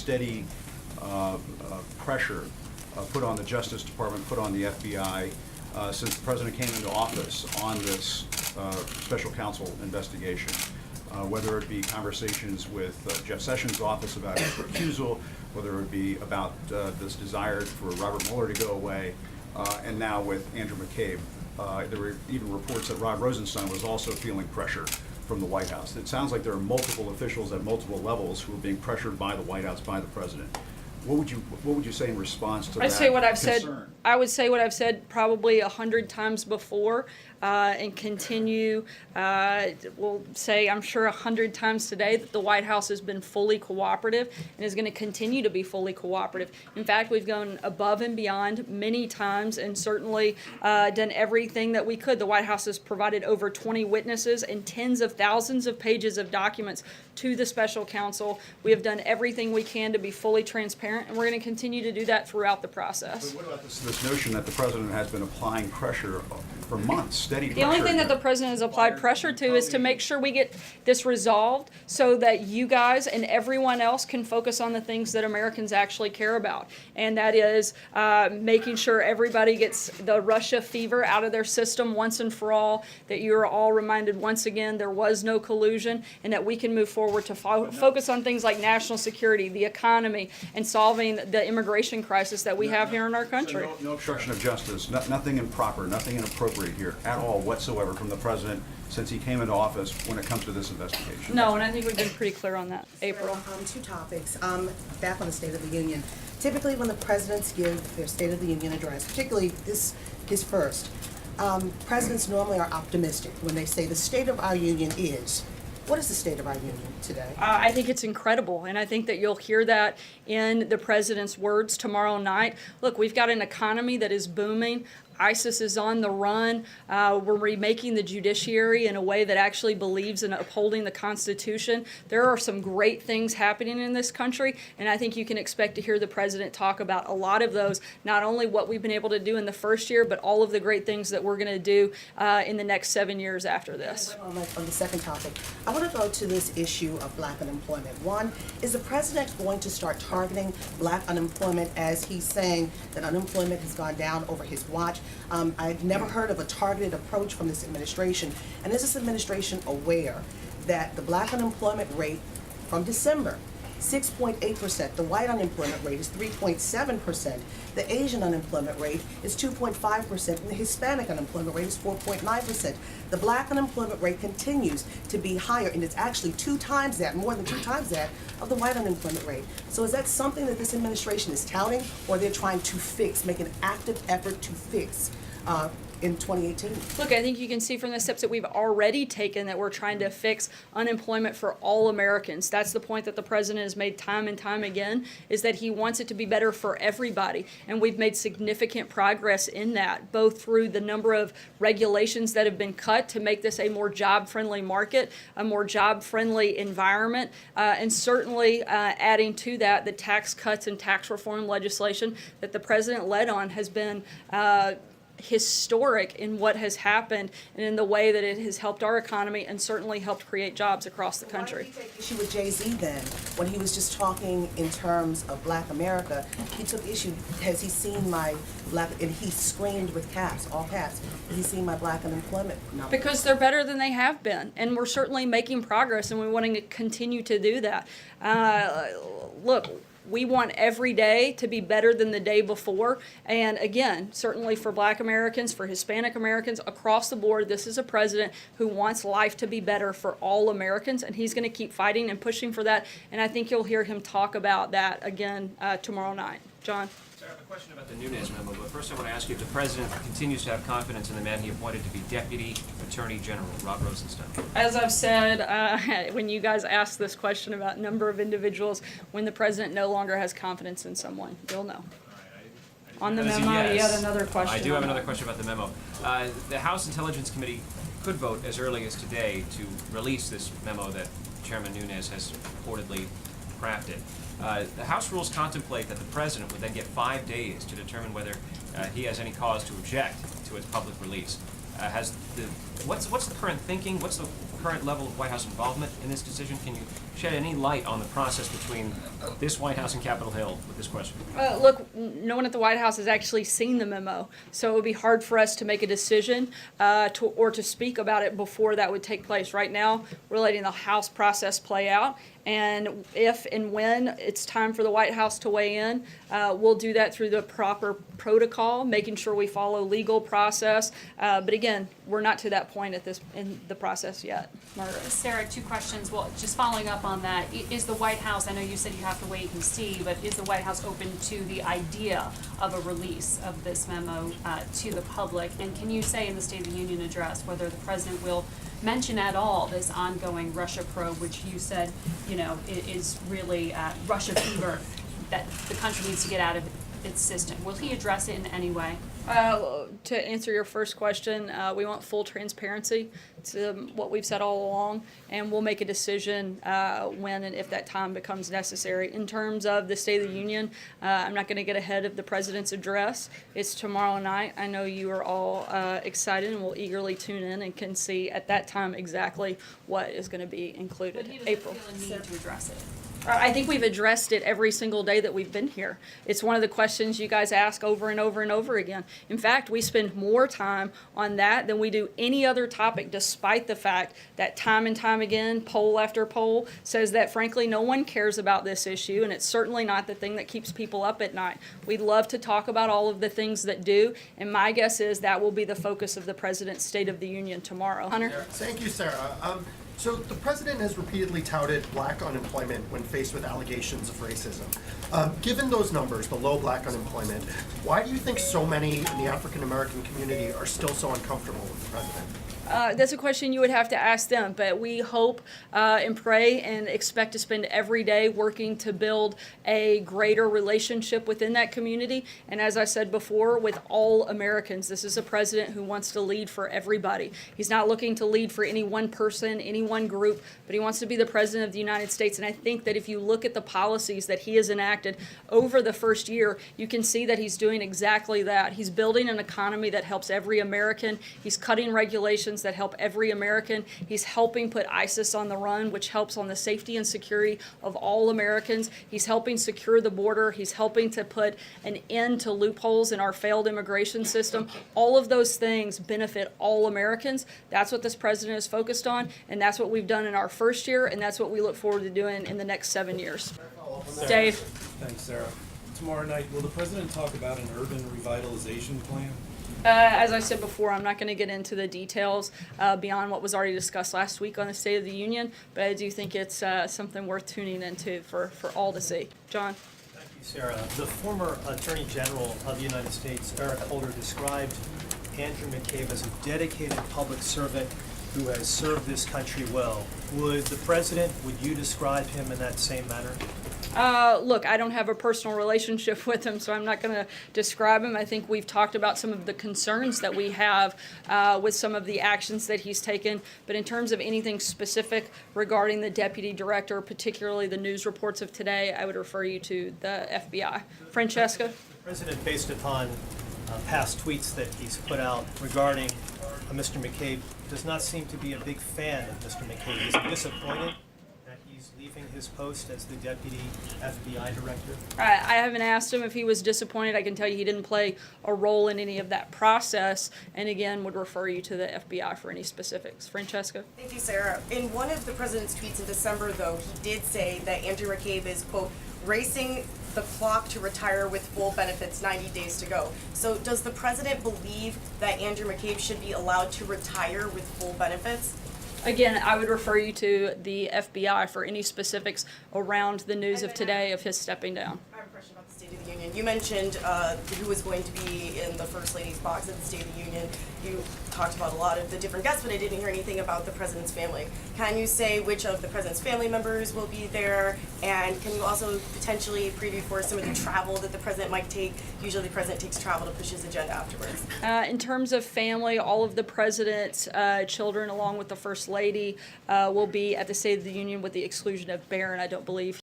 steady pressure put on the Justice Department, put on the FBI since the President came into office on this special counsel investigation. Whether it be conversations with Jeff Sessions' office about his recusal, whether it be about this desire for Robert Mueller to go away, and now with Andrew McCabe. There were even reports that Rod Rosenstein was also feeling pressure from the White House. It sounds like there are multiple officials at multiple levels who are being pressured by the White House, by the President. What would you say in response to that say what I've concern? said. I would say what I've said probably 100 times before, and continue. We'll say I'm sure 100 times today that the White House has been fully cooperative and is going to continue to be fully cooperative. In fact, we've gone above and beyond many times and certainly done everything that we could. The White House has provided over 20 witnesses and tens of thousands of pages of documents to the special counsel. We have done everything we can to be fully transparent, and we're going to continue to do that throughout the process. But what about this notion that the President has been applying pressure for months, steady pressure? The only thing that the President has applied pressure to is to make sure we get this resolved so that you guys and everyone else can focus on the things that Americans actually care about. And that is making sure everybody gets the Russia fever out of their system once and for all, that you are all reminded once again there was no collusion, and that we can move forward to focus on things like national security, the economy, and solving the immigration crisis that we have here in our country. So no obstruction of justice, nothing improper, nothing inappropriate here at all whatsoever from the President since he came into office when it comes to this investigation. No, and I think we've been pretty clear on that. April. Two topics. Back on the State of the Union. Typically, when the presidents give their State of the Union address, particularly his first, presidents normally are optimistic when they say the state of our union is. What is the state of our union today? I think it's incredible, and I think that you'll hear that in the president's words tomorrow night. Look, we've got an economy that is booming. ISIS is on the run. We're remaking the judiciary in a way that actually believes in upholding the Constitution. There are some great things happening in this country, and I think you can expect to hear the president talk about a lot of those, not only what we've been able to do in the first year, but all of the great things that we're going to do in the next 7 years after this. On the second topic, I want to go to this issue of black unemployment. One, is the president going to start targeting black unemployment as he's saying that unemployment has gone down over his watch? I've never heard of a targeted approach from this administration. And is this administration aware that the black unemployment rate from December, 6.8%, the white unemployment rate is 3.7%, the Asian unemployment rate is 2.5%, and the Hispanic unemployment rate is 4.9%. The black unemployment rate continues to be higher, and it's actually 2 times that, more than 2 times that, of the white unemployment rate. So is that something that this administration is touting, or they're trying to fix, make an active effort to fix in 2018? Look, I think you can see from the steps that we've already taken that we're trying to fix unemployment for all Americans. That's the point that the president has made time and time again, is that he wants it to be better for everybody. And we've made significant progress in that, both through the number of regulations that have been cut to make this a more job-friendly market, a more job-friendly environment, and certainly adding to that the tax cuts and tax reform legislation that the president led on has been historic in what has happened and in the way that it has helped our economy and certainly helped create jobs across the country. Why did he take issue with Jay-Z then, when he was just talking in terms of black America? He took issue, has he seen my black, and he screamed with caps, all caps, has he seen my black unemployment numbers? Because they're better than they have been, and we're certainly making progress, and we want to continue to do that. Look, we want every day to be better than the day before. And again, certainly for black Americans, for Hispanic Americans, across the board, this is a president who wants life to be better for all Americans, and he's going to keep fighting and pushing for that. And I think you'll hear him talk about that again tomorrow night. John? I have a question about the Nunes memo, but first I want to ask you if the president continues to have confidence in the man he appointed to be Deputy Attorney General, Rod Rosenstein. As I've said, when you guys ask this question about number of individuals, when the president no longer has confidence in someone, you'll know. On the memo, you had another question. I do have another question about the memo. The House Intelligence Committee could vote as early as today to release this memo that Chairman Nunes has reportedly crafted. The House rules contemplate that the president would then get 5 days to determine whether he has any cause to object to its public release. What's the current thinking? What's the current level of White House involvement in this decision? Can you shed any light on the process between this White House and Capitol Hill with this question? Look, no one at the White House has actually seen the memo, so it would be hard for us to make a decision or to speak about it before that would take place. Right now, we're letting the House process play out, and if and when it's time for the White House to weigh in, we'll do that through the proper protocol, making sure we follow legal process. But again, we're not to that point in the process yet. Margaret. Sarah, two questions. Well, just following up on that, is the White House, I know you said you have to wait and see, but is the White House open to the idea of a release of this memo to the public? And can you say in the State of the Union address whether the president will mention at all this ongoing Russia probe, which you said, is really Russia fever that the country needs to get out of its system? Will he address it in any way? To answer your first question, we want full transparency. It's what we've said all along, and we'll make a decision when and if that time becomes necessary. In terms of the State of the Union, I'm not going to get ahead of the President's address. It's tomorrow night. I know you are all excited and will eagerly tune in and can see at that time exactly what is going to be included. But he doesn't April. feel a need to address it. I think we've addressed it every single day that we've been here. It's one of the questions you guys ask over and over and over again. In fact, we spend more time on that than we do any other topic, despite the fact that time and time again, poll after poll says that, frankly, no one cares about this issue, and it's certainly not the thing that keeps people up at night. We'd love to talk about all of the things that do, and my guess is that will be the focus of the President's State of the Union tomorrow. Hunter? Thank you, Sarah. So the president has repeatedly touted black unemployment when faced with allegations of racism. Given those numbers, the low black unemployment, why do you think so many in the African American community are still so uncomfortable with the president? That's a question you would have to ask them, but we hope and pray and expect to spend every day working to build a greater relationship within that community. And as I said before, with all Americans, this is a president who wants to lead for everybody. He's not looking to lead for any one person, any one group, but he wants to be the president of the United States. And I think that if you look at the policies that he has enacted over the first year, you can see that he's doing exactly that. He's building an economy that helps every American. He's cutting regulations that help every American. He's helping put ISIS on the run, which helps on the safety and security of all Americans. He's helping secure the border. He's helping to put an end to loopholes in our failed immigration system. All of those things benefit all Americans. That's what this president is focused on, and that's what we've done in our first year, and that's what we look forward to doing in the next 7 years. Dave? Thanks, Sarah. Tomorrow night, will the president talk about an urban revitalization plan? As I said before, I'm not going to get into the details beyond what was already discussed last week on the State of the Union, but I do think it's something worth tuning into for all to see. John? Thank you, Sarah. The former Attorney General of the United States, Eric Holder, described Andrew McCabe as a dedicated public servant who has served this country well. Would you describe him in that same manner? Look, I don't have a personal relationship with him, so I'm not going to describe him. I think we've talked about some of the concerns that we have with some of the actions that he's taken. But in terms of anything specific regarding the deputy director, particularly the news reports of today, I would refer you to the FBI. Francesca? The president, based upon past tweets that he's put out regarding Mr. McCabe, does not seem to be a big fan of Mr. McCabe. Is he disappointed that he's leaving his post as the deputy FBI director? I haven't asked him if he was disappointed. I can tell you he didn't play a role in any of that process, and again, would refer you to the FBI for any specifics. Francesca? Thank you, Sarah. In one of the president's tweets in December, though, he did say that Andrew McCabe is, quote, racing the clock to retire with full benefits, 90 days to go. So does the president believe that Andrew McCabe should be allowed to retire with full benefits? Again, I would refer you to the FBI for any specifics around the news of today of his stepping down. I have a question about the State of the Union. You mentioned who was going to be in the First Lady's box at the State of the Union. You talked about a lot of the different guests, but I didn't hear anything about the president's family. Can you say which of the president's family members will be there? And can you also potentially preview for some of the travel that the president might take? Usually the president takes travel to push his agenda afterwards. In terms of family, all of the president's children, along with the First Lady, will be at the State of the Union with the exclusion of Barron. I don't believe